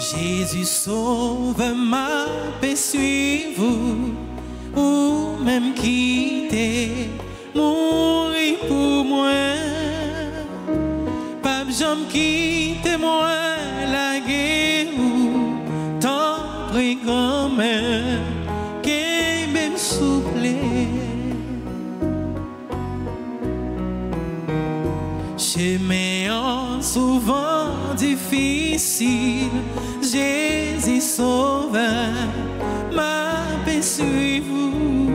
Jésus sauve ma paix, suivez-vous, ou même quitter, mourir pour moi. Pas jamais quitter moi, la guerre ou tant pris grand-mère, qui même souple. Chemin souvent difficile, Jésus sauveur, ma paix suivez-vous.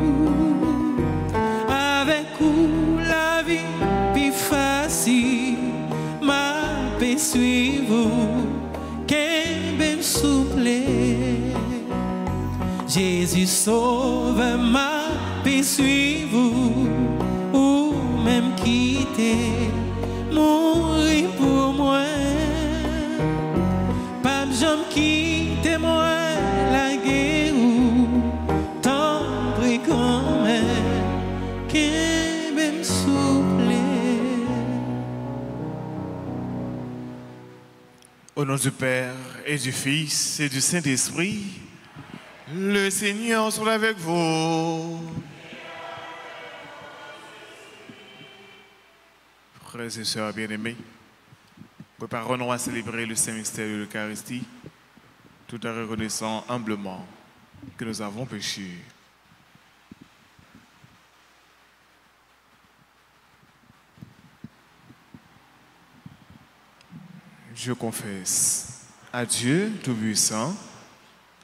Avec vous la vie plus facile, ma paix suivez-vous, qu'un bel souple. Jésus sauveur, ma paix suivez-vous, ou même quitter, mourir pour moi. Pas jamais quitter moi, la guerre ou tant pris quand même, qu'un même souple. Au nom du Père et du Fils et du Saint-Esprit, le Seigneur soit avec vous. Frères et sœurs bien-aimés, préparons-nous à célébrer le Saint-Mystère de l'Eucharistie, tout en reconnaissant humblement que nous avons péché. Je confesse à Dieu Tout-Puissant,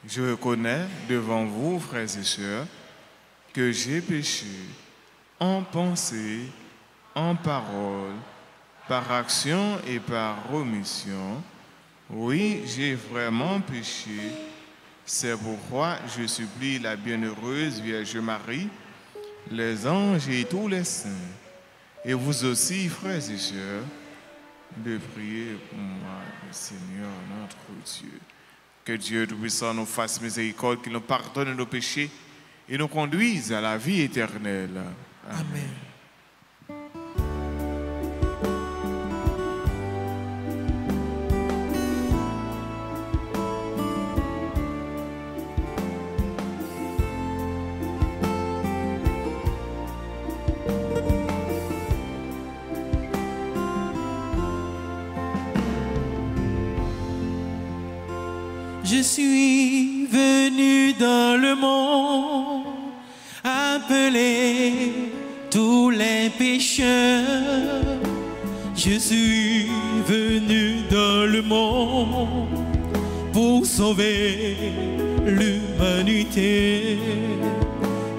je reconnais devant vous, frères et sœurs, que j'ai péché en pensée, en parole, par action et par omission. Oui, j'ai vraiment péché. C'est pourquoi je supplie la bienheureuse Vierge Marie, les anges et tous les saints, et vous aussi, frères et sœurs, de prier pour moi, le Seigneur notre Dieu. Que Dieu Tout-Puissant nous fasse miséricorde, qu'il nous pardonne nos péchés et nous conduise à la vie éternelle. Amen. Je suis venu dans le monde appeler tous les pécheurs. Je suis venu dans le monde pour sauver l'humanité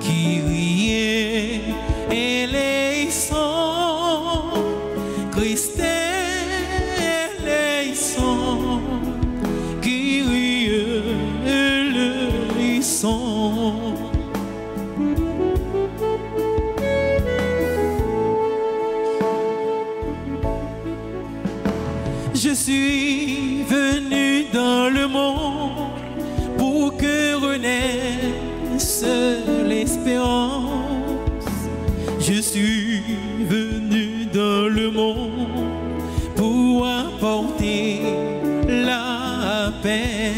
qui riait et les sons. Christ et les sons qui riait les sons. Je suis venu dans le monde pour que renaisse l'espérance. Je suis venu dans le monde pour apporter la paix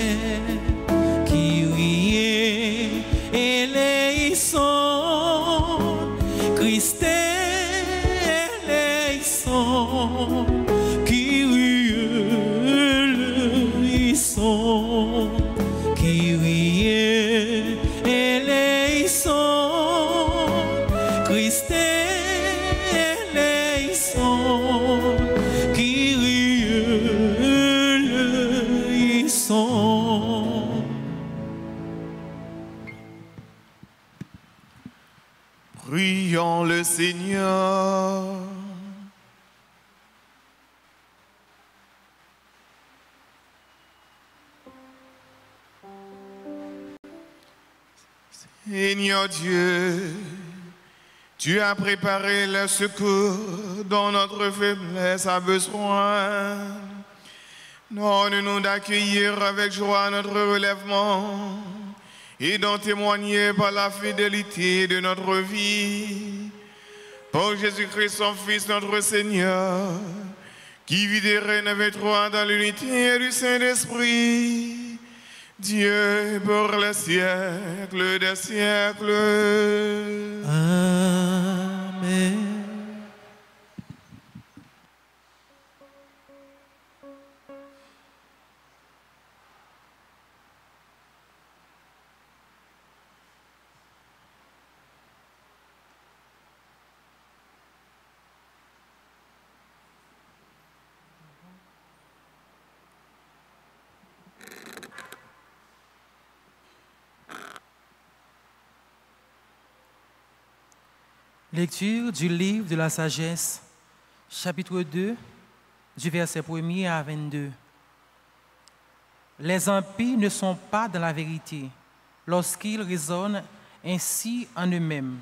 qui riait et les sons. Christ et les sons qui riait et les sons. Christ et les sons qui riait les sons. Prions le Seigneur. Seigneur Dieu, tu as préparé le secours dont notre faiblesse a besoin. Donne-nous d'accueillir avec joie notre relèvement et d'en témoigner par la fidélité de notre vie. Pour Jésus-Christ, son Fils, notre Seigneur, qui vit et règne avec toi dans l'unité du Saint-Esprit, Dieu pour les siècles des siècles. Amen. Lecture du livre de la sagesse, chapitre 2, du verset 1er à 22. Les impies ne sont pas dans la vérité lorsqu'ils raisonnent ainsi en eux-mêmes.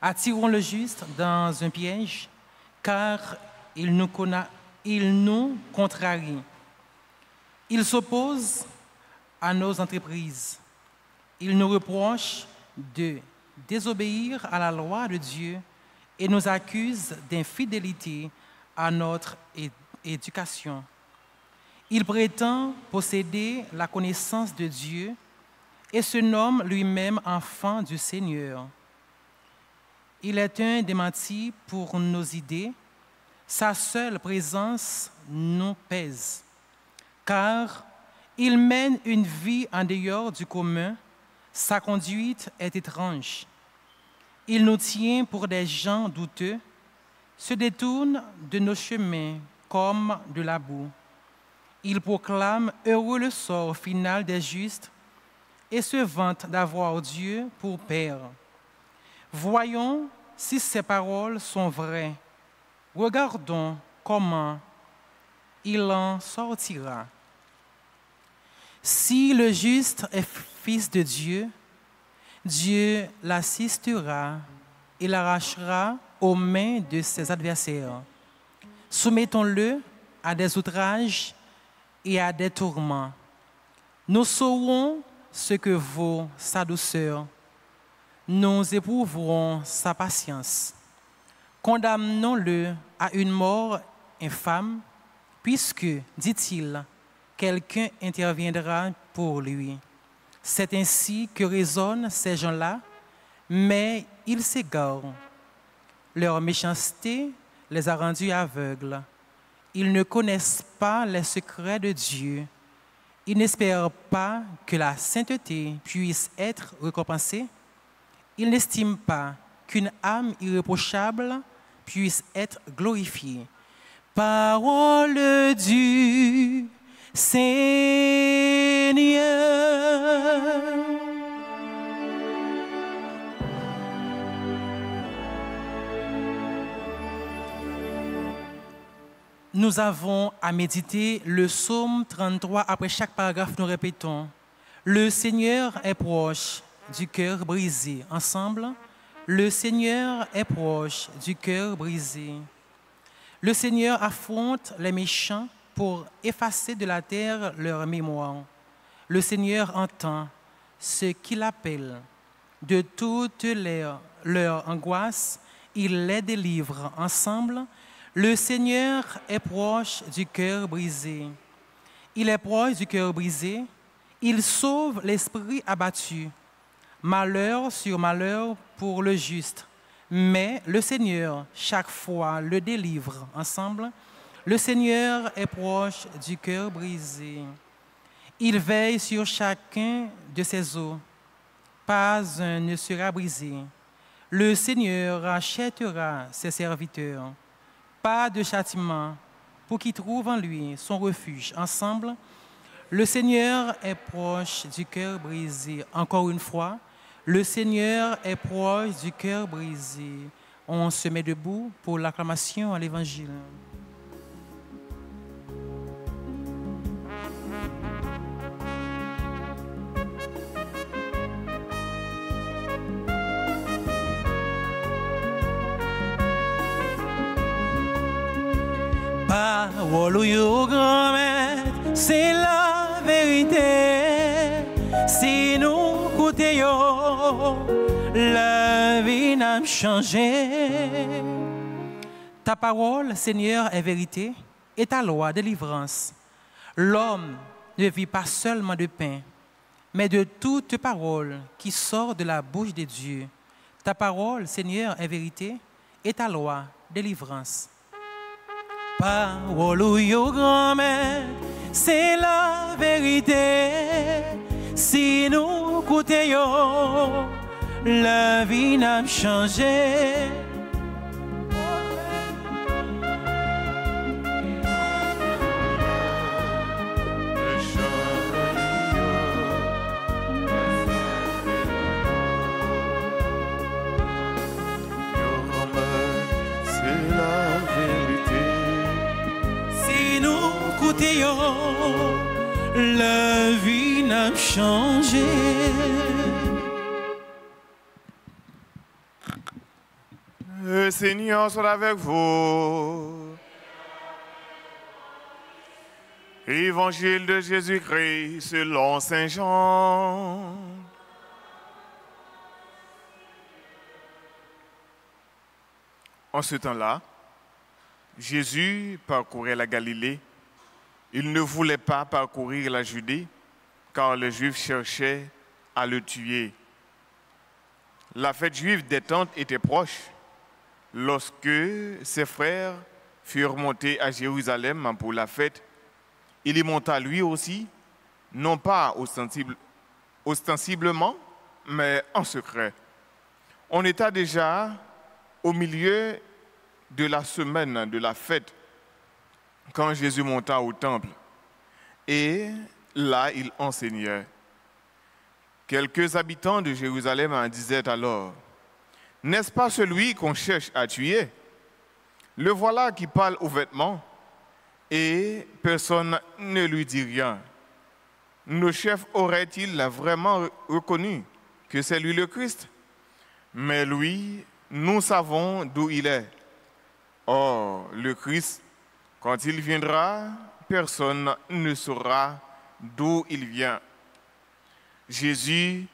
Attirons le juste dans un piège, car il nous contrarie. Il s'oppose à nos entreprises. Il nous reproche de désobéir à la loi de Dieu et nous accuse d'infidélité à notre éducation. Il prétend posséder la connaissance de Dieu et se nomme lui-même enfant du Seigneur. Il est un démenti pour nos idées. Sa seule présence nous pèse, car il mène une vie en dehors du commun. Sa conduite est étrange. Il nous tient pour des gens douteux, se détourne de nos chemins comme de la boue. Il proclame heureux le sort final des justes et se vante d'avoir Dieu pour Père. Voyons si ces paroles sont vraies. Regardons comment il en sortira. Si le juste est fils de Dieu, Dieu l'assistera et l'arrachera aux mains de ses adversaires. Soumettons-le à des outrages et à des tourments. Nous saurons ce que vaut sa douceur. Nous éprouverons sa patience. Condamnons-le à une mort infâme, puisque, dit-il, quelqu'un interviendra pour lui. C'est ainsi que raisonnent ces gens-là, mais ils s'égarent. Leur méchanceté les a rendus aveugles. Ils ne connaissent pas les secrets de Dieu. Ils n'espèrent pas que la sainteté puisse être récompensée. Ils n'estiment pas qu'une âme irréprochable puisse être glorifiée. Parole du Seigneur. Nous avons à méditer le psaume 33. Après chaque paragraphe, nous répétons « Le Seigneur est proche du cœur brisé ». Ensemble, « Le Seigneur est proche du cœur brisé ». Le Seigneur affronte les méchants pour effacer de la terre leur mémoire. Le Seigneur entend ce qu'il appelle. De toutes leurs angoisses, il les délivre. Ensemble, le Seigneur est proche du cœur brisé. Il est proche du cœur brisé. Il sauve l'esprit abattu. Malheur sur malheur pour le juste. Mais le Seigneur, chaque fois, le délivre. Ensemble, le Seigneur est proche du cœur brisé. Il veille sur chacun de ses os. Pas un ne sera brisé. Le Seigneur rachètera ses serviteurs. Pas de châtiment pour qui trouve en lui son refuge. Ensemble, le Seigneur est proche du cœur brisé. Encore une fois, le Seigneur est proche du cœur brisé. On se met debout pour l'acclamation à l'Évangile. Parole yo grand-mère, c'est la vérité. Si nous écoutons, la vie n'a changé. Ta parole, Seigneur, est vérité et ta loi, délivrance. L'homme ne vit pas seulement de pain, mais de toute parole qui sort de la bouche de Dieu. Ta parole, Seigneur, est vérité, et ta loi, délivrance. Parole ou yo grand-mère, c'est la vérité. Si nous écoutons, la vie n'a changé. La vie n'a changé. Le Seigneur soit avec vous. Évangile de Jésus-Christ selon Saint Jean. En ce temps-là, Jésus parcourait la Galilée. Il ne voulait pas parcourir la Judée, car les Juifs cherchaient à le tuer. La fête juive des Tentes était proche. Lorsque ses frères furent montés à Jérusalem pour la fête, il y monta lui aussi, non pas ostensiblement, mais en secret. On était déjà au milieu de la semaine de la fête, quand Jésus monta au temple, et là il enseignait. Quelques habitants de Jérusalem en disaient alors, « N'est-ce pas celui qu'on cherche à tuer? Le voilà qui parle aux vêtements, et personne ne lui dit rien. Nos chefs auraient-ils vraiment reconnu que c'est lui le Christ? Mais lui, nous savons d'où il est. Or, le Christ, quand il viendra, personne ne saura d'où il vient. » Jésus,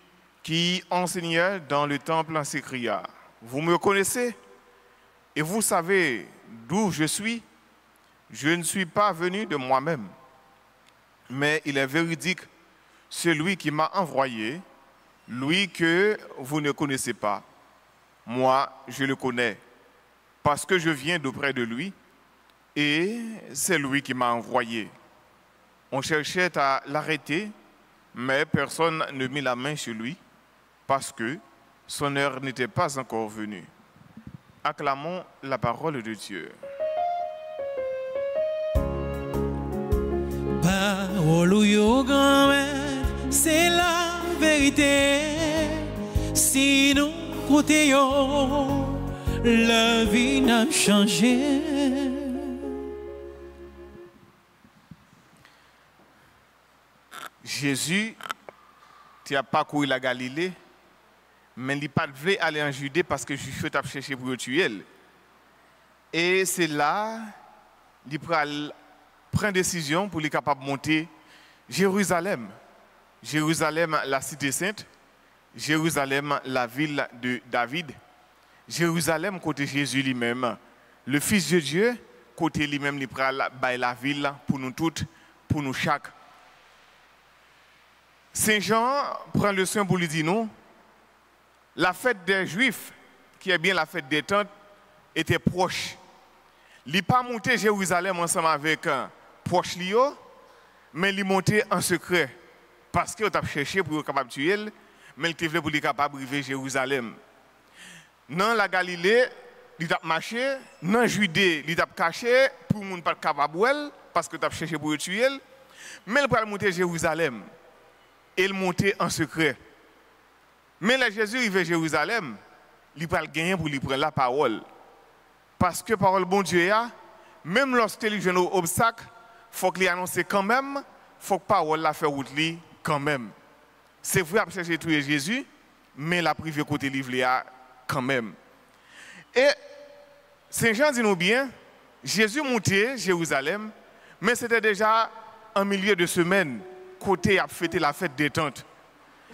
qui enseignait dans le temple, s'écria, « Vous me connaissez et vous savez d'où je suis? Je ne suis pas venu de moi-même, mais il est véridique, celui qui m'a envoyé, lui que vous ne connaissez pas. Moi, je le connais, parce que je viens d'auprès de lui, et c'est lui qui m'a envoyé. » On cherchait à l'arrêter, mais personne ne mit la main sur lui, parce que son heure n'était pas encore venue. Acclamons la parole de Dieu. Parole ou yo grand-mère, c'est la vérité. Si nous écoutons, la vie n'a changé. Jésus n'a pas couru la Galilée, mais il n'a pas voulu aller en Judée parce que Juif a cherché pour le tuer. Et c'est là qu'il prend décision pour être capable de monter Jérusalem. Jérusalem, la cité sainte. Jérusalem, la ville de David. Jérusalem, côté Jésus lui-même. Le Fils de Dieu, côté lui-même, il prend la ville pour nous toutes, pour nous chaque. Saint Jean prend le soin pour lui dire non. La fête des Juifs, qui est bien la fête des Tentes, était proche. Il n'est pas monté Jérusalem ensemble avec un proche Lio, mais il est monté en secret. Parce qu'il a cherché pour être capable de tuer, mais il voulait pour être capable d'arriver à Jérusalem. Dans la Galilée, il a marché. Dans la Judée, il a caché pour ne pas être capable de tuer, parce qu'il a cherché pour le tuer. Mais il a monté à Jérusalem. Et il montait en secret. Mais là, Jésus arrive à Jérusalem, il va gagner pour lui prendre la parole. Parce que parole bon Dieu, même lorsqu'il y a un obstacle, il faut qu'il annonce quand même, il faut que la parole la fait route quand même. C'est vrai à chercher tuer Jésus, mais la privé côté livre quand même. Et Saint Jean dit nous bien, Jésus montait à Jérusalem, mais c'était déjà en milieu de semaine, côté a fêté la fête des Tentes.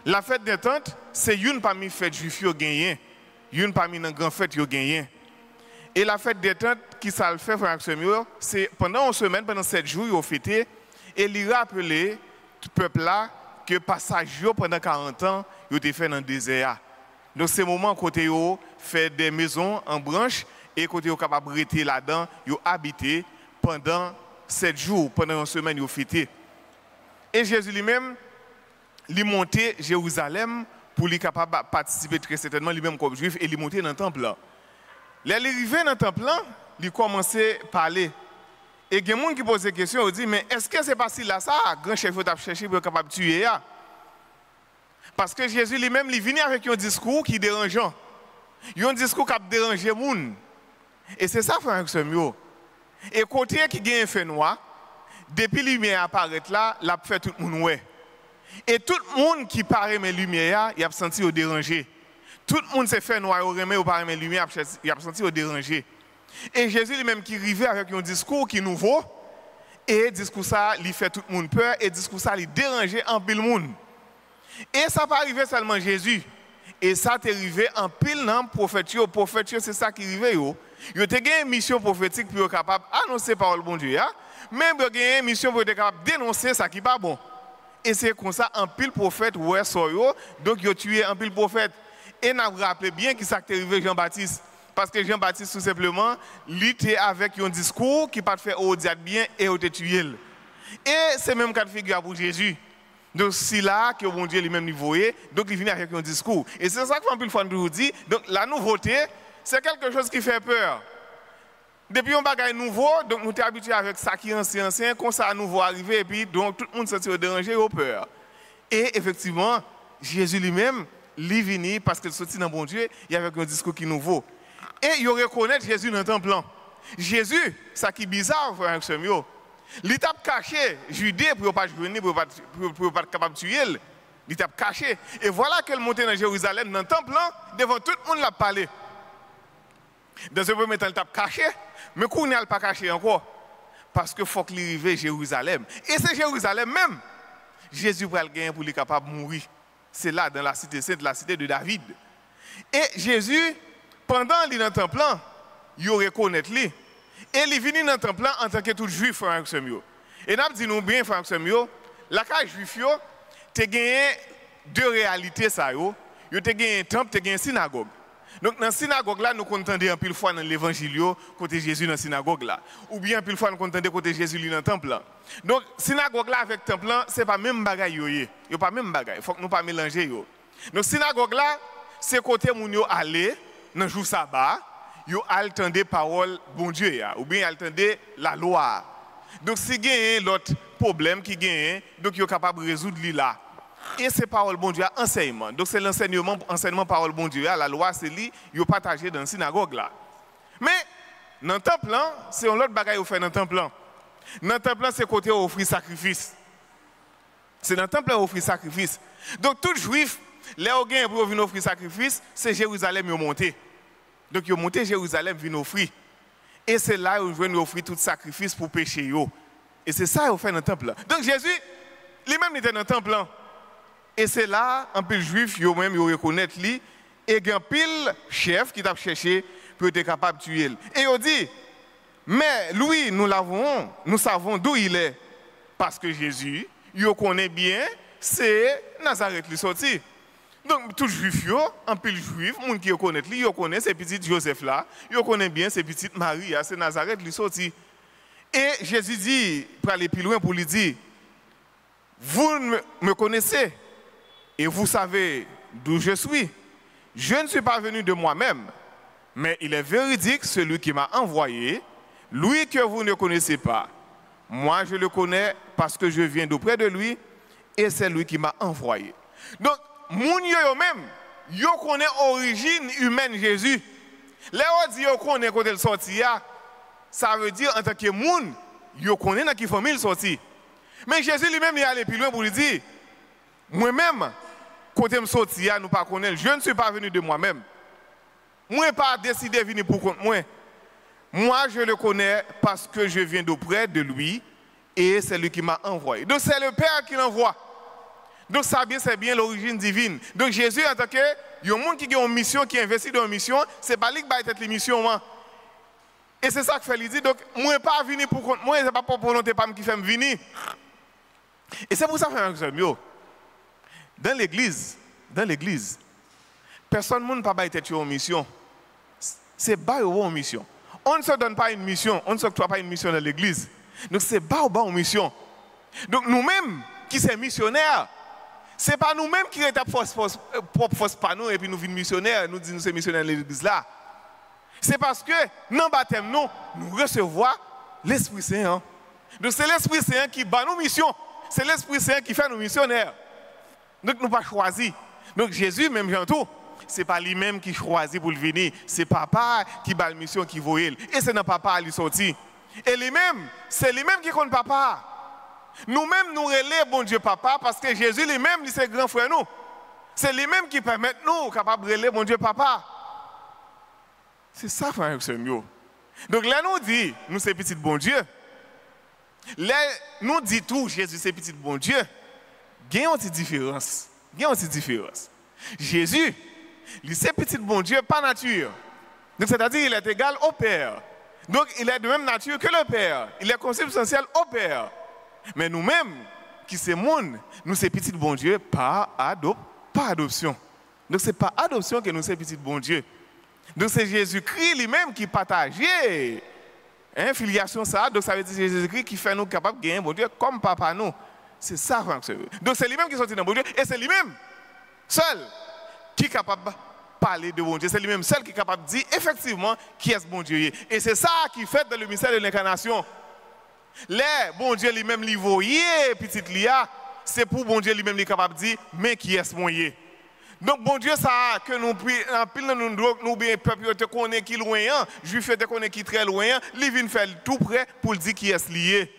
La fête des Tentes, c'est une parmi les fêtes juives qui a gagné, une parmi les grandes fêtes qui a gagné. Et la fête des Tentes, qui ça le fait, c'est pendant une semaine, pendant 7 jours, ils ont fêté, et ils rappelaient le peuple là que passage pendant 40 ans, ils ont fait dans le désert. Donc, c'est le moment côté yo fait des maisons en branche et côté yo capable de rester là-dedans, ils habité pendant 7 jours, pendant une semaine, ils fêté. Et Jésus lui-même, il est monté à Jérusalem pour lui capable de participer très certainement lui-même comme juif et il est monté dans le temple là. Il est arrivé dans le temple là, il a commencé à parler. Et il y a des gens qui posent des questions, ils disent, mais est-ce que c'est pas si là ça, grand chef a cherché pour être capable de tuer là? Parce que Jésus lui-même, il vient avec un discours qui est dérangeant. Il y a un discours qui a dérangé les gens. Et c'est ça, frère Samuel. Et côté qui gagne un fait noir, depuis la lumière apparaît là, il a fait tout le monde ouais. Et tout le monde qui paraît mes lumières, il a senti au dérangé. Tout le monde s'est fait noir, il a paraît mes lumières, il a senti au dérangé. Et Jésus lui-même qui arrivait avec un discours qui est nouveau, et discours ça, il fait tout le monde peur, et discours ça, il dérangeait en pile monde. Et ça pas arrivé seulement Jésus. Et ça t'est arrivé en pile dans prophète. Prophète, c'est ça qui arrive. Ils ont une mission prophétique pour être capable d'annoncer la parole de bon Dieu. Même ils ont une mission pour être capable de dénoncer ça qui n'est pas bon. Et c'est comme ça, en pile prophète, ouais, donc ils ont tué en pile prophète. Et nous avons rappelé bien qui ça qui est arrivé Jean-Baptiste. Parce que Jean-Baptiste, tout simplement, il était avec un discours qui n'a pas fait audiat bien et il a tué. Et c'est même cas de figure pour Jésus. Donc, c'est là que bon Dieu lui-même niveau donc il vient avec un discours. Et c'est ça que Pile fois nous dit. Donc, la nouveauté, c'est quelque chose qui fait peur. Depuis un bagage nouveau, donc nous sommes habitués avec ça qui est ancien, quand ça à nouveau arrivé, et puis donc tout le monde se sent dérangé au peur. Et effectivement, Jésus lui-même, il vient parce qu'il sortit dans bon Dieu, il y avait un discours qui est nouveau. Et il reconnaît Jésus dans le temple. Jésus, ça qui est bizarre, frère Samuel. Il t'a caché Judée pour ne pas venir, pour ne pas être capable de tuer. Il t'a caché. Et voilà qu'elle montait dans Jérusalem, dans le temple, devant tout le monde l'a parlé. Dans un premier temps, il t'a caché, mais qu'on n'a pas caché encore. Parce qu'il faut qu'il arrive à Jérusalem. Et c'est Jérusalem même. Jésus va le gagner pour être capable de mourir. C'est là, dans la cité sainte, la cité de David. Et Jésus, pendant qu'il est dans le temple, il reconnaît lui. Et il vient dans le temple en tant que tout juif, frère Samuel. Et nous disons bien, frère Samuel, la case juif, tu as gagné deux réalités. Tu as gagné un temple, tu as gagné une synagogue. Donc, dans la synagogue, là, nous entendons un pile fois dans l'évangile, côté Jésus dans la synagogue. Là. Ou bien, un pile fois, nous entendons côté Jésus dans le temple. Là. Donc, synagogue là avec temple, ce n'est pas le même bagage. Il n'y a pas le même bagage. Il faut que nous ne pas mélanger. Donc, synagogue là, c'est côté où nous allons, dans le jour sabbat. Yo entendez parole bon Dieu ou bien entendez la loi. Donc si il y a l'autre problème qui gagne, donc yo capable de résoudre là. Et c'est parole bon Dieu enseignement. Donc c'est l'enseignement parole bon Dieu la loi c'est lui yo partagé dans la synagogue là. Mais dans le temple c'est un autre bagaille au fait dans le temple. Dans le temple c'est côté offrir sacrifice. C'est dans le temple offrir sacrifice. Donc tout juif les gagne pour venir offrir sacrifice, c'est Jérusalem yo monté. Donc, ils ont monté Jérusalem, ils offrir. Et c'est là où ils viennent offrir tout sacrifice pour pécher. Et c'est ça qu'ils fait dans le temple. Donc, Jésus, lui-même, était dans le temple. Et c'est là, un peu juif, ils même reconnaissent lui. Et il y a un pile chef qui t'a cherché pour être capable de tuer. Et ils dit, mais lui, nous savons d'où il est. Parce que Jésus, il connaît bien, c'est Nazareth qui sorti. Donc, tout juif, un pile juif, les gens qui connaissent, ils connaissent ces petits Joseph là, ils connaissent bien ces petites Marie, c'est Nazareth qui sorti. Et Jésus dit, pour aller plus loin, pour lui dire, vous me connaissez et vous savez d'où je suis. Je ne suis pas venu de moi-même, mais il est véridique, celui qui m'a envoyé, lui que vous ne connaissez pas. Moi, je le connais parce que je viens d'auprès de lui et c'est lui qui m'a envoyé. Donc, moun yo même, yo connaît l'origine humaine Jésus. Là on dit yo connaît quand il sorti, ça veut dire en tant que moun, yo connaît dans quelle famille il sorti. Mais Jésus lui-même il allé plus loin pour lui dire, moi-même, quand je suis sorti, nous pas connaître, je ne suis pas venu de moi-même. Moi pas décidé de venir pour contre moi. Moi je le connais parce que je viens d'auprès de lui et c'est lui qui m'a envoyé. Donc c'est le Père qui l'envoie. Donc ça c'est bien l'origine divine. Donc Jésus en tant que il y a un monde qui a une mission, qui investit dans une mission, c'est pas lui qui va être la mission. Et c'est ça que fait lui dit. Donc moi je ne suis pas venu pour compte moi, c'est pas pour volonté pas qui fait me venir. Et c'est pour ça frère Samuel. Dans l'église, personne ne peut pas être en mission. C'est pas en mission. On ne se donne pas une mission, on ne s'octroie pas une mission dans l'église. Donc c'est pas en mission. Donc nous-mêmes qui sommes missionnaires, ce n'est pas nous-mêmes qui sommes propre panneau et puis nous sommes missionnaires, nous disons que nous sommes missionnaires dans l'église là. C'est parce que dans le baptême, nous recevons l'Esprit Saint. Donc c'est l'Esprit Saint qui bat nos missions. C'est l'Esprit Saint qui fait nos missionnaires. Donc nous pas choisi. Donc Jésus, même Jean tout, ce n'est pas lui-même qui choisit pour le venir. C'est papa qui bat la mission qui voit. Et c'est dans papa à lui sortir. Et lui-même, c'est lui-même qui compte papa. Nous-mêmes, nous relèvons bon Dieu papa parce que Jésus lui-même, c'est grand frère nous. C'est lui-même qui permet nous capables de relever bon Dieu papa. C'est ça, frère, c'est mieux. Donc là, nous dit, nous c'est petit bon Dieu. Là, nous dit tout, Jésus c'est petit bon Dieu. Il y a une différence. Jésus, il c'est petit bon Dieu par nature. Donc c'est-à-dire qu'il est égal au Père. Donc il est de même nature que le Père. Il est consubstantiel au Père. Mais nous-mêmes, qui sommes monde, nous c'est petit bon Dieu par adoption. Donc c'est par adoption que nous sommes petit bon Dieu. Donc c'est Jésus-Christ lui-même qui partageait filiation ça. Donc ça veut dire Jésus-Christ qui fait nous capables de gagner bon Dieu comme papa nous. C'est ça, Franck. Donc c'est lui-même qui sortit dans bon Dieu et c'est lui-même seul qui est capable de parler de bon Dieu. C'est lui-même seul qui est capable de dire effectivement qui est ce bon Dieu. Et c'est ça qui fait dans le mystère de l'incarnation. Les bon Dieu lui-même lui voyait petite Lia, c'est pour bon Dieu lui-même lui capable de dire mais qui est ce bon Dieu. Donc bon Dieu ça que nous nous bien peuple te connaît qui loin, juif te connaît qui très loin, il vient faire tout près pour dire qui est lié.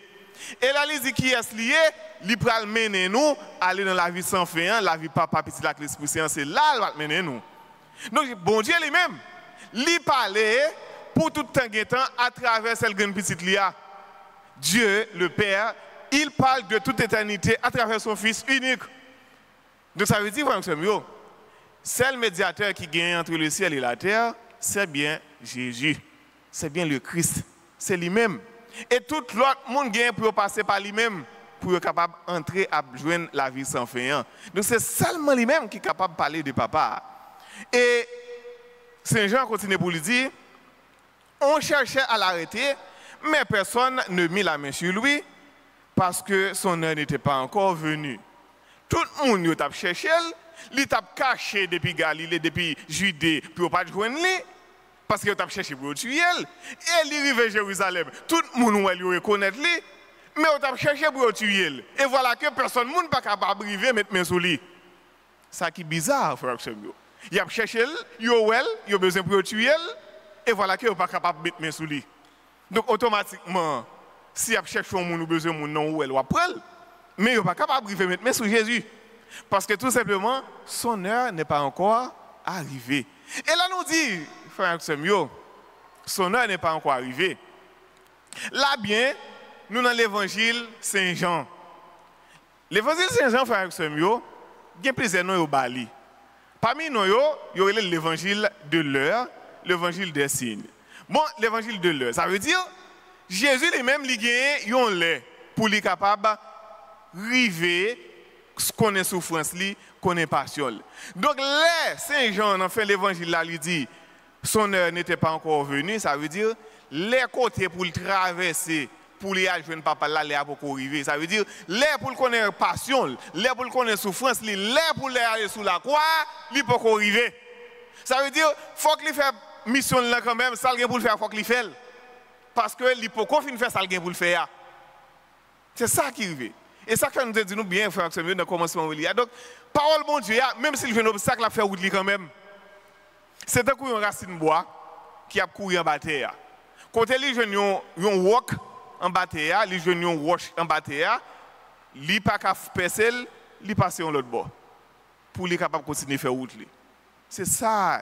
Et là il dit qui est lié, il pral mener nous aller dans la vie sans fin, la vie papa petit la l'Esprit Saint, c'est là il va mener nous. Donc bon Dieu lui-même, il parlait pour tout temps à travers cette grande petite Lia. Dieu le Père, il parle de toute éternité à travers son Fils unique. Donc ça veut dire que c'est le médiateur qui gagne entre le ciel et la terre, c'est bien Jésus. C'est bien le Christ. C'est lui-même. Et tout l'autre monde gagne pour passer par lui-même, pour être capable d'entrer à joindre la vie sans fin. Donc c'est seulement lui-même qui est capable de parler de papa. Et Saint Jean continue pour lui dire, on cherchait à l'arrêter, mais personne ne mit la main sur lui parce que son heure n'était pas encore venue. Tout le monde a cherché, il t'a caché depuis Galilée, depuis Judée, pour ne pas joindre lui, parce qu'il a cherché pour le tuer. Et il arrive à Jérusalem. Tout le monde reconnaît lui, mais il a cherché pour le tuer. Et voilà que personne n'est pas capable de arriver à mettre main sur lui. Ça qui est bizarre, frère. Il a cherché, il a besoin pour le tuer, et voilà qu'il n'est pas capable de mettre main sur lui. Donc automatiquement, si il a cherché un monde, besoin de non ou elle va prendre, mais il n'est pas capable de mettre main sur Jésus. Parce que tout simplement, son heure n'est pas encore arrivée. Et là, nous dit, frère Samuel, son heure n'est pas encore arrivée. Là bien, nous dans l'évangile Saint-Jean. L'évangile Saint-Jean, frère Samuel, il y a plusieurs noms au Bali. Parmi nous, il y aurait l'évangile de l'heure, l'évangile des signes. Bon, l'évangile de l'heure, ça veut dire, Jésus lui-même, il gagne un lait pour lui capable d'arriver qu'on est souffrance, qu'on est passion. Donc, là, Saint Jean, en fait, l'évangile là, lui dit, son heure n'était pas encore venue, ça veut dire, les côtés pour le traverser, pour lui aller joindre papa là, les pour arriver. Ça veut dire, les pour le connaître passion, les pour le connaître souffrance, les pour aller sous la croix, lui pour arriver. Ça veut dire, faut qu'il fasse mission là quand même, ça pour le faire, faut qu'il fasse. Parce que l'hypocrite fait ça pour le faire. C'est ça qui arrive. Et ça que nous disons bien, frère, dans le commencement. Donc, parole bon Dieu, même s'il fait un obstacle à faire route quand même, c'est un coup une racine bois qui a couru en bataille. Quand les jeunes ont un wok en bataille, les jeunes ont un roche en bataille, ils ne pas percer, ils passent en l'autre bord. Pour les capables de continuer à faire route. C'est ça.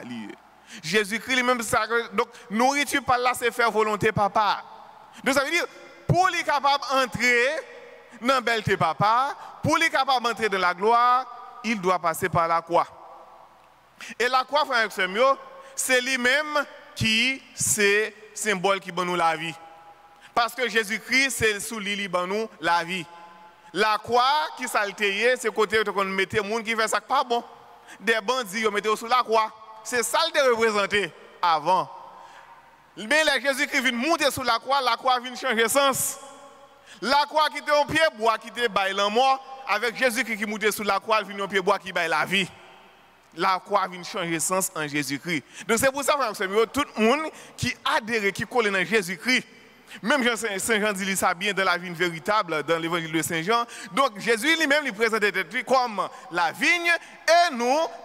Jésus-Christ lui-même, donc, nourriture par là, c'est faire volonté papa. Donc, ça veut dire, pour les capables d'entrer dans la belleté papa, pour les capables d'entrer dans la gloire, il doit passer par la croix. Et la croix, frère Samuel, c'est lui-même qui c'est symbole qui donne nous la vie. Parce que Jésus-Christ, c'est sous lui qui donne nous la vie. La croix qui s'altérait, c'est côté où on mettait les gens qui fait ça pas bon. Des bandits, ils mettaient sous la croix. C'est ça qui était représenté avant. Mais là, Jésus-Christ vient monter sous la croix vient changer sens. La croix qui était en pied bois, qui était bail la mort, avec Jésus-Christ qui montait sous la croix, vient en pied bois qui bail la vie. La croix vient changer sens en Jésus-Christ. Donc c'est pour ça, frère, tout le monde qui adhère, qui colle dans Jésus-Christ, même Saint Jean dit ça bien dans la vigne véritable, dans l'évangile de Saint Jean. Donc Jésus lui-même lui présente comme la vigne et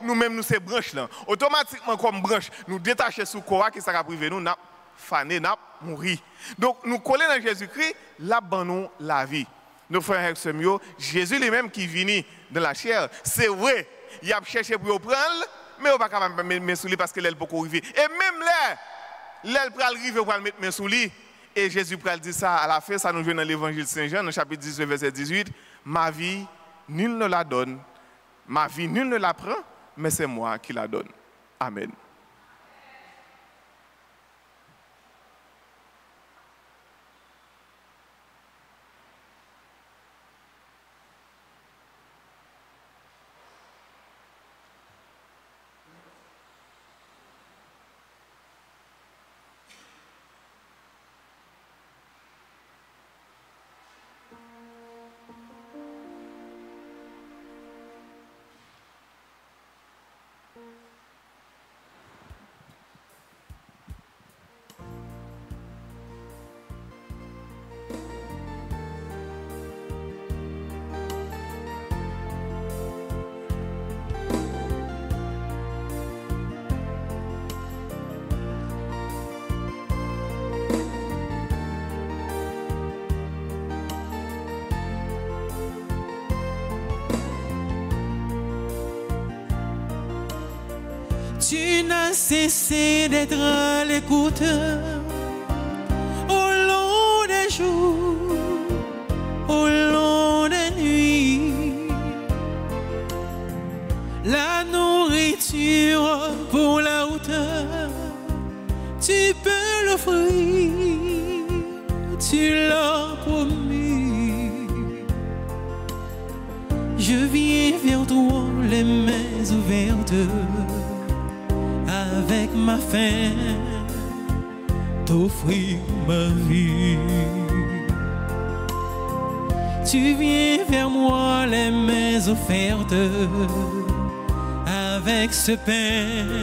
nous-mêmes nous ces branches là. Automatiquement comme branche, nous détacher sous quoi qui ça privé nous n'a fané n'a mourir. Donc nous coller dans Jésus-Christ, là ban nous la vie. Nos frères et sœurs, Jésus lui-même qui vient dans la chair, c'est vrai, il a cherché pour prendre, mais on va pas capable de mettre sous lui parce que l'aile beaucoup arriver. Et même là, l'aile pour arriver pour mettre main sous lui. Et Jésus dit ça à la fin, ça nous vient dans l'évangile de Saint Jean, dans le chapitre 18, verset 18. Ma vie, nul ne la donne. Ma vie, nul ne la prend, mais c'est moi qui la donne. Amen. Tu n'as cessé d'être à l'écoute au long des jours, au long des nuits. La nourriture pour la hauteur, tu peux l'offrir, tu l'as promis. Je viens vers toi les mains ouvertes, avec ma faim, t'offrir ma vie. Tu viens vers moi les mains offertes, avec ce pain,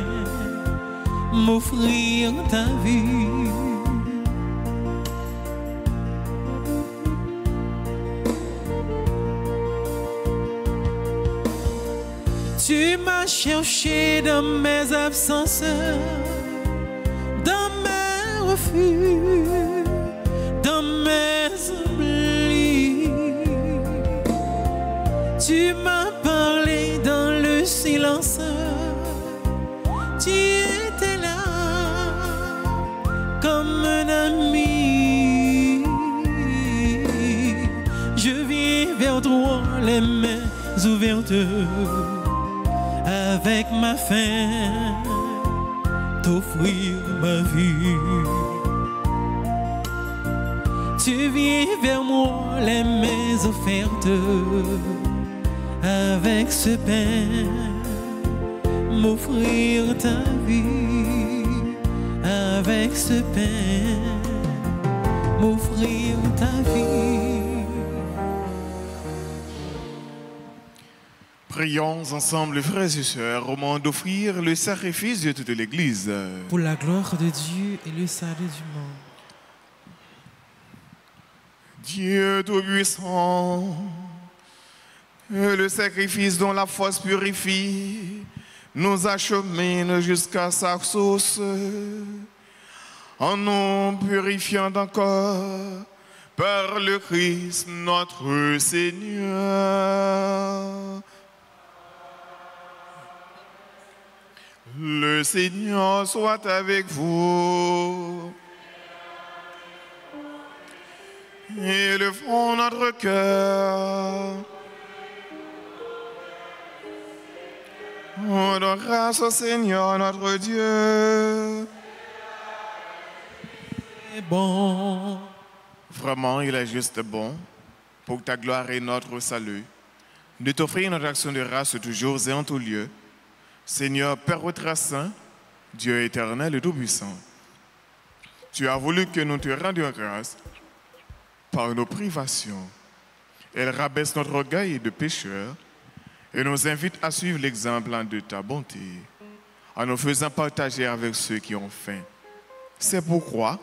m'offrir ta vie. Tu m'as cherché dans mes absences, dans mes refus, dans mes oublis. Tu m'as parlé dans le silence, tu étais là comme un ami. Je viens vers toi les mains ouvertes, avec ma faim, t'offrir ma vie. Tu viens vers moi les mains offertes, avec ce pain, m'offrir ta vie. Avec ce pain, m'offrir ta vie. Prions ensemble, frères et sœurs, au moment d'offrir le sacrifice de toute l'Église. Pour la gloire de Dieu et le salut du monde. Dieu Tout-Puissant, le sacrifice dont la force purifie nous achemine jusqu'à sa source, en nous purifiant encore par le Christ notre Seigneur. Le Seigneur soit avec vous. Élevons notre cœur. Rendons grâce au Seigneur notre Dieu. C'est bon. Vraiment, il est juste bon. pour ta gloire et notre salut, de t'offrir notre action de grâce toujours et en tout lieu. Seigneur, Père très saint, Dieu éternel et tout-puissant, tu as voulu que nous te rendions grâce par nos privations. Elle rabaisse notre orgueil de pécheur et nous invite à suivre l'exemple de ta bonté, en nous faisant partager avec ceux qui ont faim. C'est pourquoi,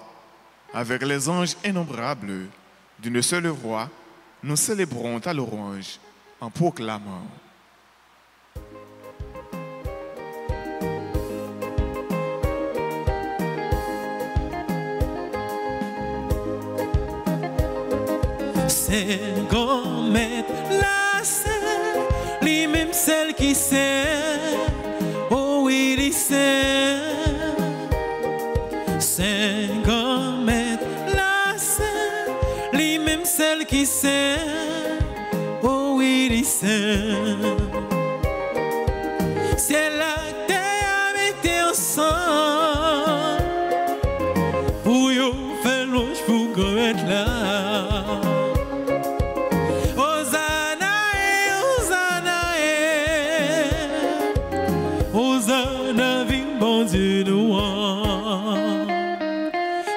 avec les anges innombrables d'une seule voix, nous célébrons ta louange en proclamant. C'est gommette la sait, lui-même celle qui sait, oh oui, il sait. C'est gommette la sait, lui-même celle qui sait, oh oui, il sait. C'est la terre mettez ensemble pour y faire l'ange pour gommette là.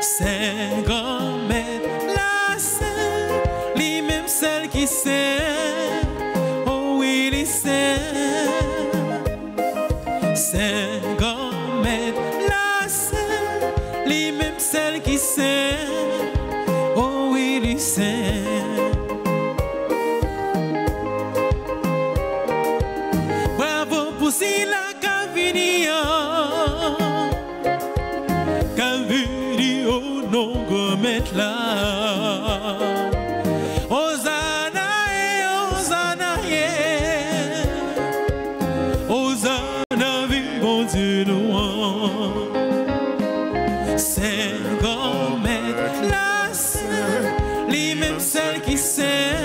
C'est gommette la sait, lui-même celle qui sait, oh oui, il sait. C'est gommette la sait, lui-même celle qui sait, oh oui, il sait. Bravo pour si la Cavinia. Non, gommette là. Hosanna, Hosanna, Hosanna, vive mon Dieu, nous. C'est gommette la sait, lui-même celle qui sait,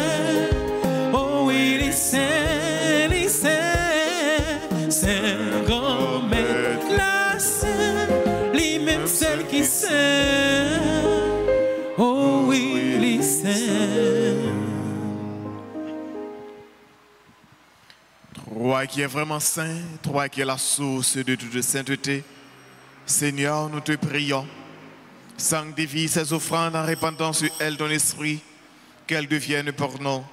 oh oui, il sait, il sait. C'est gommette la sait, lui-même celle qui sait. Toi qui es vraiment saint, toi qui es la source de toute sainteté, Seigneur, nous te prions, sanctifie ces offrandes en répandant sur elles ton esprit, qu'elles deviennent pour nous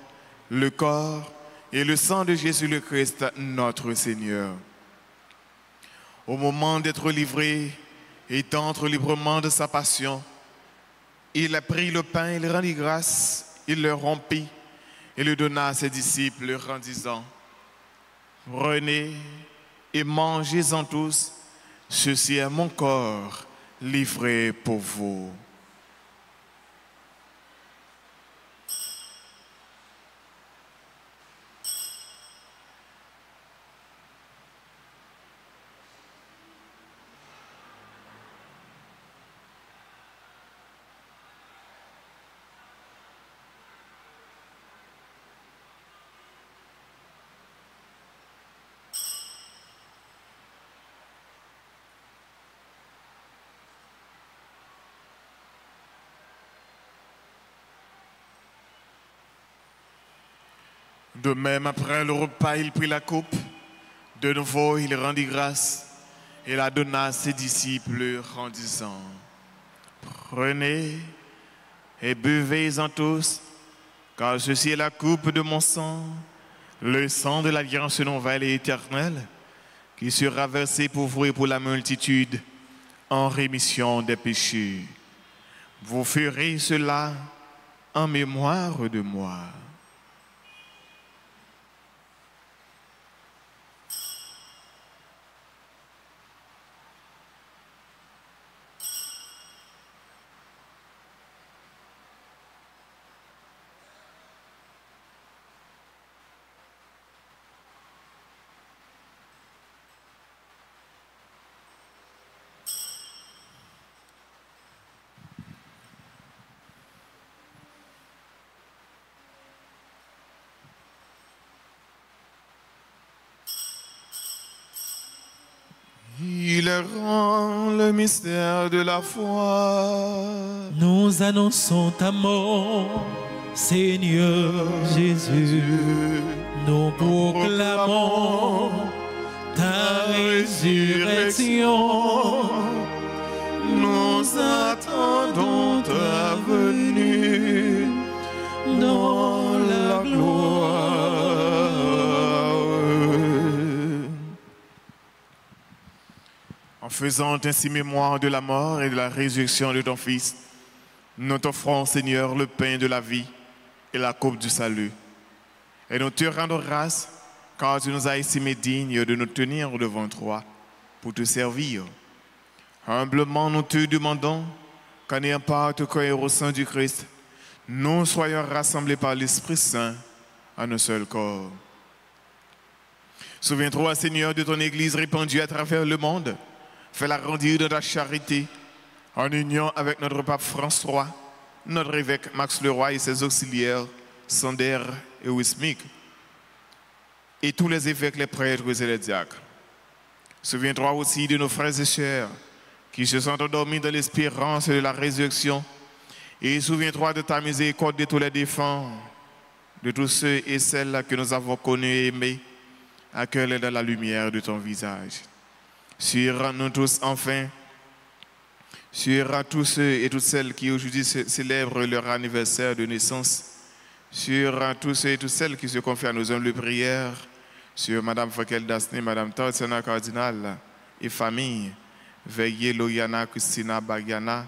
le corps et le sang de Jésus le Christ, notre Seigneur. Au moment d'être livré et d'entrer librement de sa passion, il a pris le pain, il rendit grâce, il le rompit et le donna à ses disciples en disant: prenez et mangez-en tous, ceci est mon corps livré pour vous. De même, après le repas, il prit la coupe. De nouveau, il rendit grâce et la donna à ses disciples en disant: prenez et buvez-en tous, car ceci est la coupe de mon sang, le sang de l'alliance nouvelle et éternelle, qui sera versé pour vous et pour la multitude en rémission des péchés. Vous ferez cela en mémoire de moi. Il rend le mystère de la foi. Nous annonçons ta mort Seigneur Jésus, nous proclamons ta résurrection. Nous attendons ta venue dans la gloire. En faisant ainsi mémoire de la mort et de la résurrection de ton Fils, nous t'offrons, Seigneur, le pain de la vie et la coupe du salut. Et nous te rendons grâce, car tu nous as estimés dignes de nous tenir devant toi pour te servir. Humblement, nous te demandons qu'en ayant part au corps et au sang du Christ, nous soyons rassemblés par l'Esprit Saint en un seul corps. Souviens-toi, Seigneur, de ton Église répandue à travers le monde. Fais-la grandir dans ta charité, en union avec notre pape François, notre évêque Max Leroy et ses auxiliaires, Sander et Wismik, et tous les évêques, les prêtres et les diacres. Souviens-toi aussi de nos frères et sœurs qui se sont endormis dans l'espérance de la résurrection. Et souviens-toi de ta miséricorde de tous les défunts, de tous ceux et celles que nous avons connus et aimés, accueille-les dans la lumière de ton visage. Sur nous tous, enfin, sur tous ceux et toutes celles qui aujourd'hui célèbrent leur anniversaire de naissance, sur tous ceux et toutes celles qui se confient à nos humbles prières, sur Madame Fakel Dasné, Madame Tarsena Cardinal et famille, Veillez Loyana Christina Bagiana,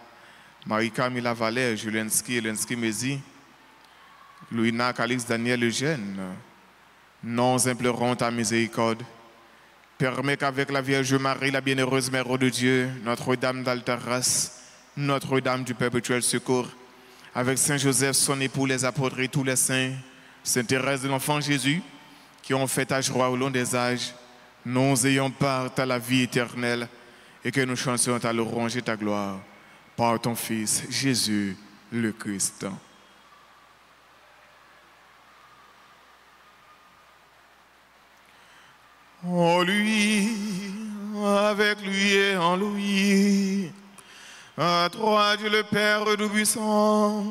Marie-Camilla Valère, Julensky, Elensky Mézi, Louina Calix Daniel Eugène, nous implorons ta miséricorde. Permets qu'avec la Vierge Marie, la bienheureuse Mère de Dieu, Notre-Dame d'Altaras, Notre-Dame du Perpétuel Secours, avec Saint Joseph, son époux, les apôtres et tous les saints, Sainte Thérèse de l'Enfant Jésus, qui ont fait ta joie au long des âges, nous ayons part à la vie éternelle et que nous chantions ta louange et ta gloire par ton Fils, Jésus le Christ. En lui, avec lui et en lui, à toi Dieu le Père Tout-Puissant,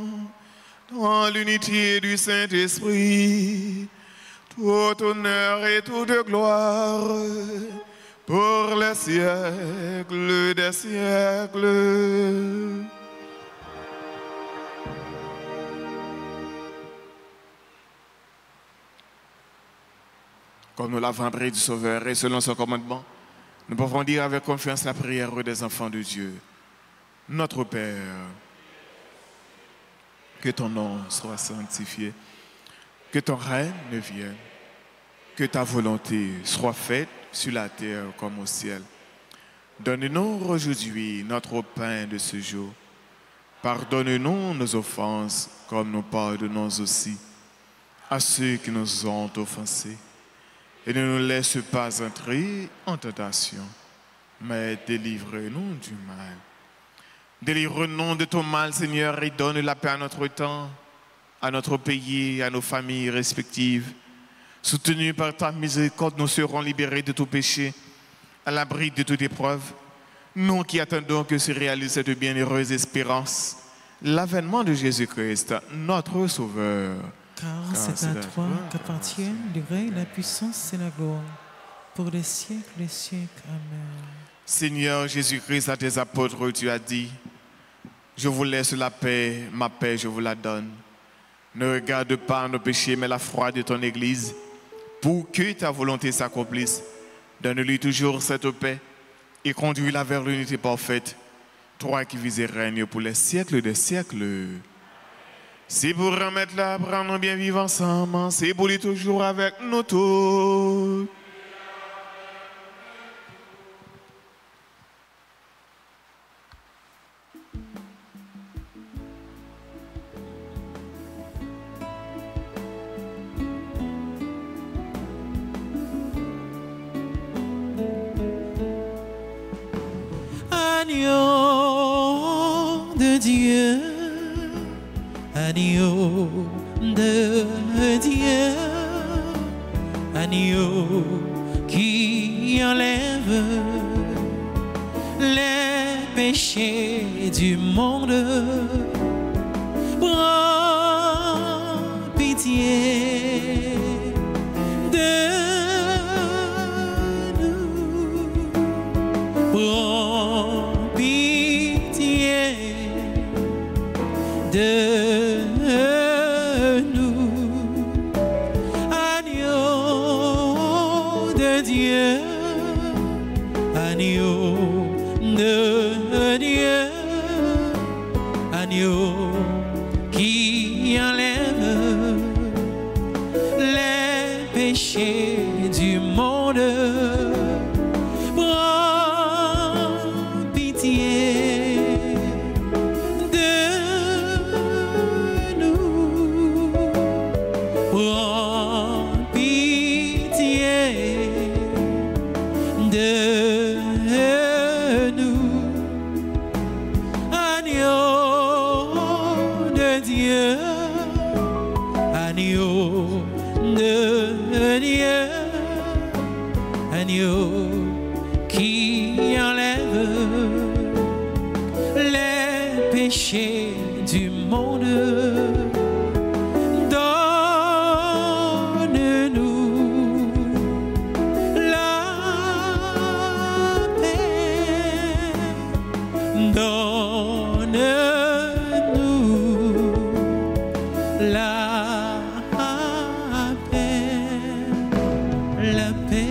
dans l'unité du Saint-Esprit, tout honneur et toute gloire, pour les siècles des siècles. Comme nous l'avons appris du Sauveur et selon son commandement, nous pouvons dire avec confiance la prière des enfants de Dieu. Notre Père, que ton nom soit sanctifié, que ton règne vienne, que ta volonté soit faite sur la terre comme au ciel. Donne-nous aujourd'hui notre pain de ce jour. Pardonne-nous nos offenses comme nous pardonnons aussi à ceux qui nous ont offensés. Et ne nous laisse pas entrer en tentation, mais délivre-nous du mal. Délivre-nous de ton mal, Seigneur, et donne la paix à notre temps, à notre pays, à nos familles respectives. Soutenus par ta miséricorde, nous serons libérés de tout péché, à l'abri de toute épreuve. Nous qui attendons que se réalise cette bienheureuse espérance, l'avènement de Jésus-Christ, notre Sauveur. Car c'est à toi qu'appartiennent le règne, la puissance et la gloire, pour les siècles et les siècles. Amen. Seigneur Jésus-Christ, à tes apôtres, tu as dit, je vous laisse la paix, ma paix je vous la donne. Ne regarde pas nos péchés, mais la foi de ton Église, pour que ta volonté s'accomplisse. Donne-lui toujours cette paix et conduis-la vers l'unité parfaite, toi qui vis et règnes pour les siècles des siècles. C'est pour remettre là, prendre bien vivre ensemble, c'est pour lui toujours avec nous tous. Agneau de Dieu, agneau de Dieu, agneau qui enlève les péchés du monde. Prends pitié de nous. Prends pitié de nous. Agneau de Dieu, agneau de Dieu, agneau qui enlève les péchés du monde. Prends pitié de nous. Prends pitié de nous. Agneau de Dieu, agneau de Dieu, agneau qui enlève les péchés du monde. Donne-nous la paix. Donne-nous la paix, la paix.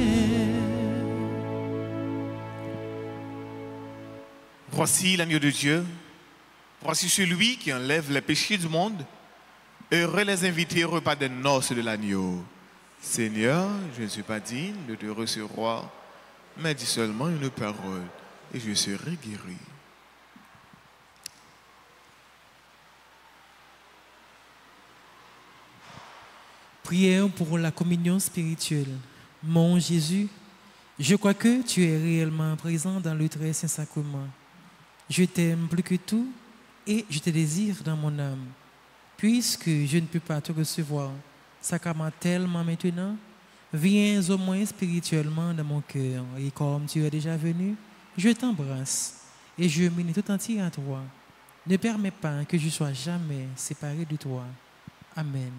Voici l'agneau de Dieu. Voici celui qui enlève les péchés du monde. Heureux les invités au repas des noces de l'agneau. Seigneur, je ne suis pas digne de te recevoir, mais dis seulement une parole et je serai guéri. Prière pour la communion spirituelle. Mon Jésus, je crois que tu es réellement présent dans le très saint sacrement. Je t'aime plus que tout et je te désire dans mon âme. Puisque je ne peux pas te recevoir sacramentellement maintenant, viens au moins spirituellement dans mon cœur. Et comme tu es déjà venu, je t'embrasse et je m'unis tout entier à toi. Ne permets pas que je sois jamais séparé de toi. Amen.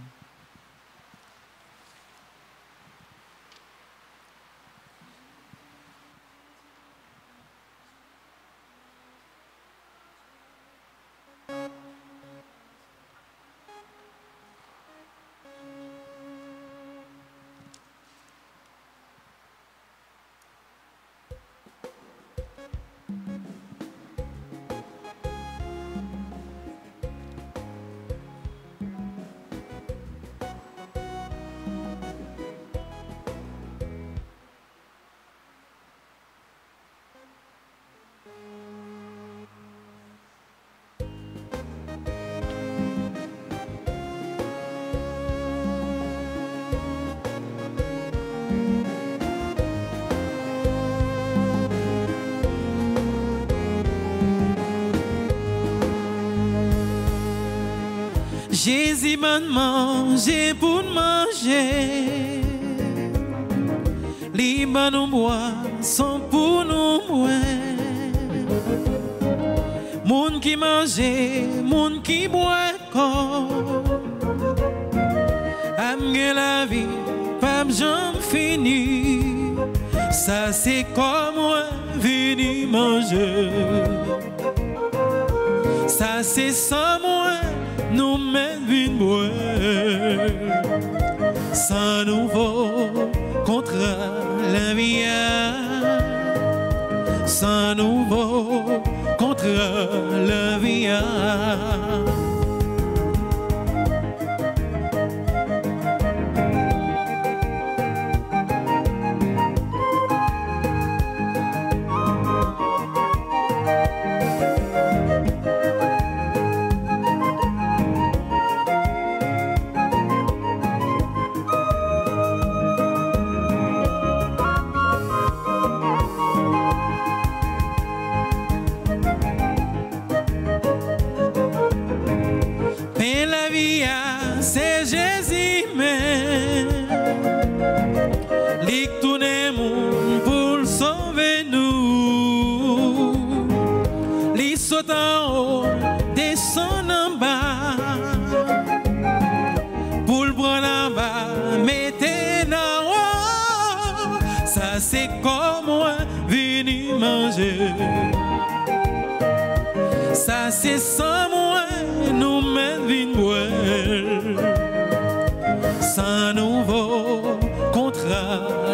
Jésus m'a mangé pour manger, les nous boissons pour nous boire. Moun qui mange, moun qui boit corps, amener la vie, pas jamais fini. Ça c'est comme moi venu manger. Ça c'est sans moi. Nous mène une boire, sans nouveau contre la vie, sans nouveau contre la vie. C'est Jésus même, lui tourne mon pour sauver nous, lui saute en haut, descend en bas, pour le prendre comme moi, vini manger. Ça c'est sans moi, nous-mêmes vini boire. Sans nouveau contre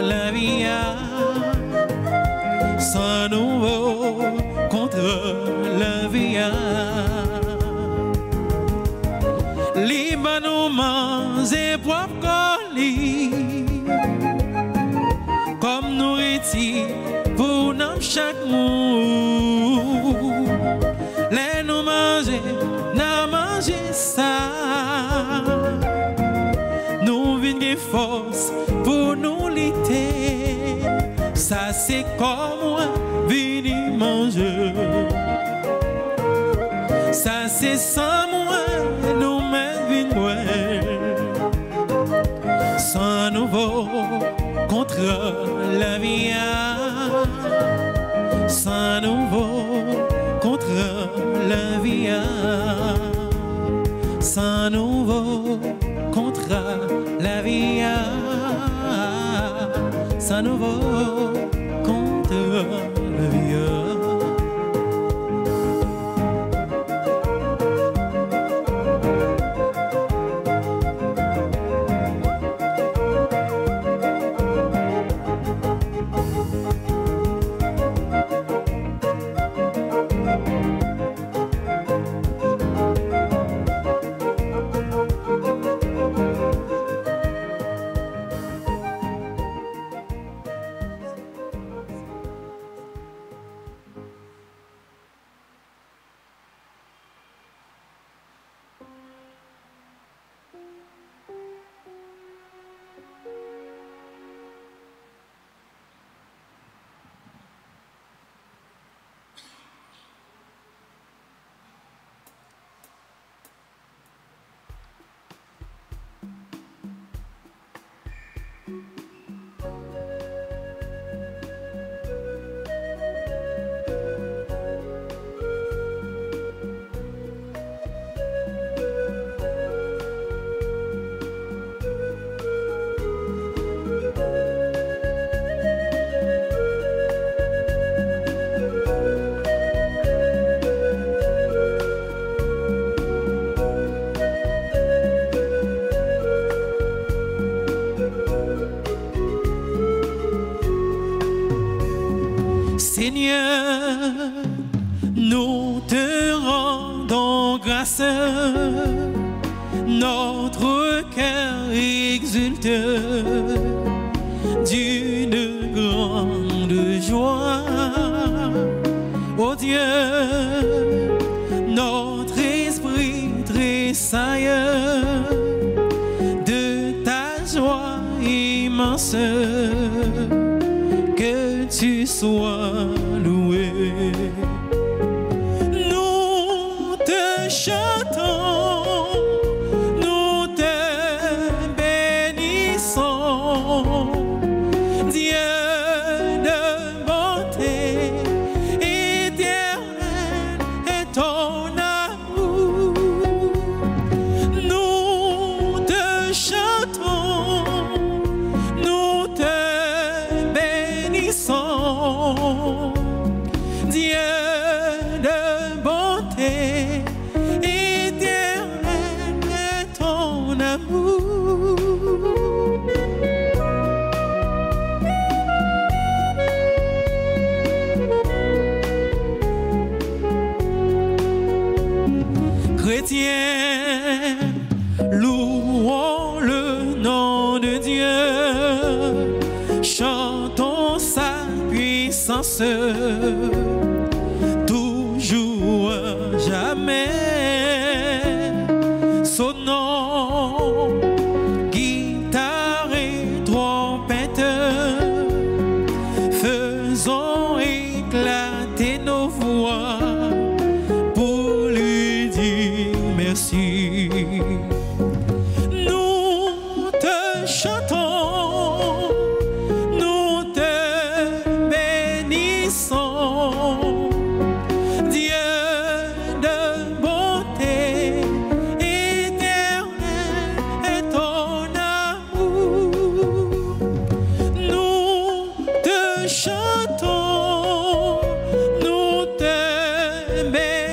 la vie. Sans nouveau contre la vie. Libanou manger propre colis comme nourriture pour nous chaque mot. Les nous manger, n'a manger ça. Nous venons force pour nous lutter. Ça c'est comme moi, venir manger. Ça c'est sans moi, nous-mêmes venir boire. Sans nouveau contre la vie. Sans nouveau contre la vie. Sans nouveau contre la vie. Sans nouveau contre la vie. Seigneur, nous te rendons grâce, notre cœur exulte d'une grande joie. Ô Dieu, notre esprit tressaille de ta joie immense. Que tu sois loué. Nous te chantons, nous te bénissons, Dieu de bonté éternelle est ton amour. Nous te chantons, nous te bénissons, Dieu de bonté éternelle est ton amour. Chrétiens, louons le nom de Dieu, chantons sa puissance, toujours, jamais, sonnons, guitare et trompette, faisons éclater nos voix pour lui dire merci. Nous te chantons, nous te bénissons, Dieu de bonté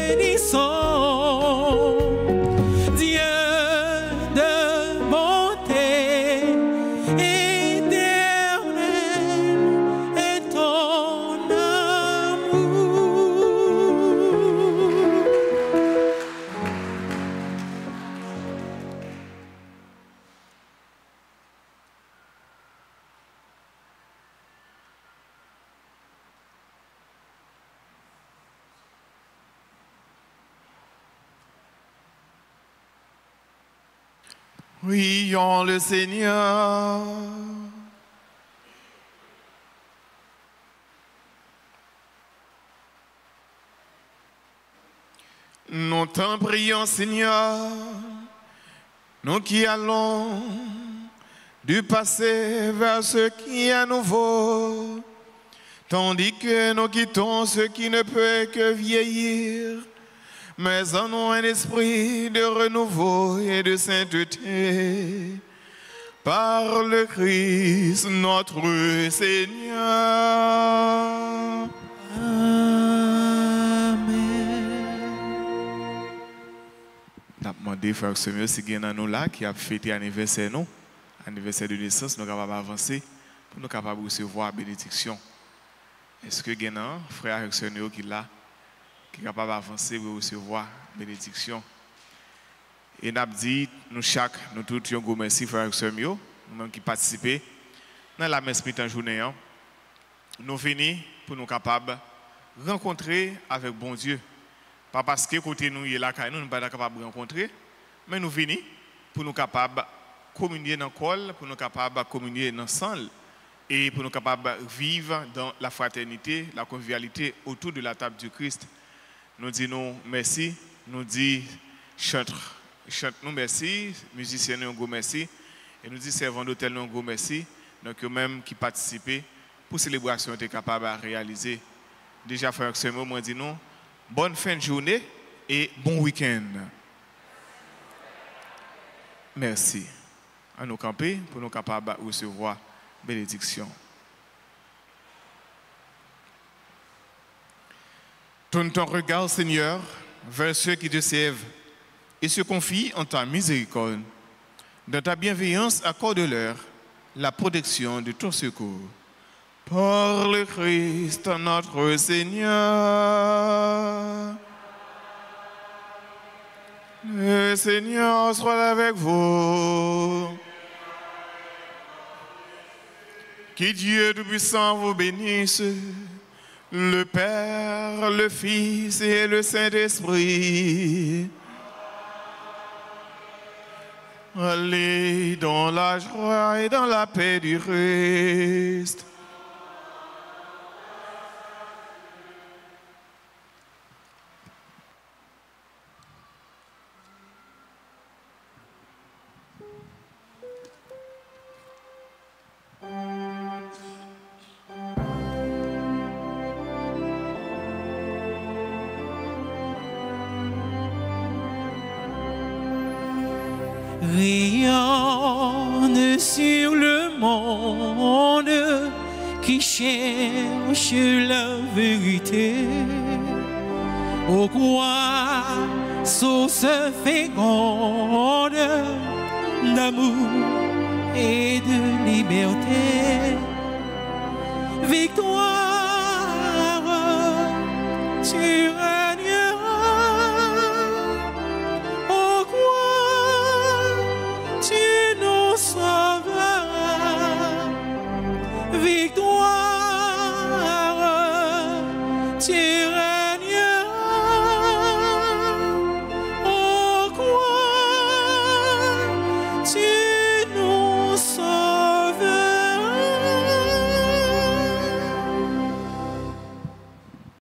bénissons. Dieu de bonté éternelle est ton amour. Prions le Seigneur. Nous t'en prions, Seigneur, nous qui allons du passé vers ce qui est nouveau, tandis que nous quittons ce qui ne peut que vieillir, mais en nous un esprit de renouveau et de sainteté, par le Christ notre Seigneur. Nous avons demandé, frère Seigneur, si il y a nous là qui a fêté l'anniversaire de naissance, nous sommes capables d'avancer pour nous capables de recevoir la bénédiction. Est-ce que il y a un frère Seigneur qui est là, qui est capable d'avancer pour recevoir la bénédiction? Et nous avons dit, nous tous, un gros merci, frère Seigneur, nous-mêmes qui participons dans la messe en journée. Nous venons pour nous capables de rencontrer avec bon Dieu. Pas parce que côté nous, il est là, nous ne sommes pas capables de rencontrer, mais nous venons pour nous capables de communier dans le col, pour nous capables de communier dans le sang, et pour nous capables de vivre dans la fraternité, la convivialité autour de la table du Christ. Nous disons merci, nous disons chante nous merci, musiciens nous un merci, et nous disons servants d'hôtel nous un merci, donc eux-mêmes qui participent pour célébration étaient capables de réaliser. Déjà, frère Samuel, moi dis nous, bonne fin de journée et bon week-end. Merci. À nous camper pour nous capables de recevoir bénédiction. Tourne ton regard, Seigneur, vers ceux qui te servent et se confient en ta miséricorde. Dans ta bienveillance, accorde-leur la protection de ton secours. Par le Christ notre Seigneur. Le Seigneur soit avec vous. Que Dieu Tout-Puissant vous bénisse, le Père, le Fils et le Saint-Esprit. Allez dans la joie et dans la paix du Christ. Rayonne sur le monde qui cherche la vérité. Ô quoi, source féconde d'amour et de liberté. Victoire sur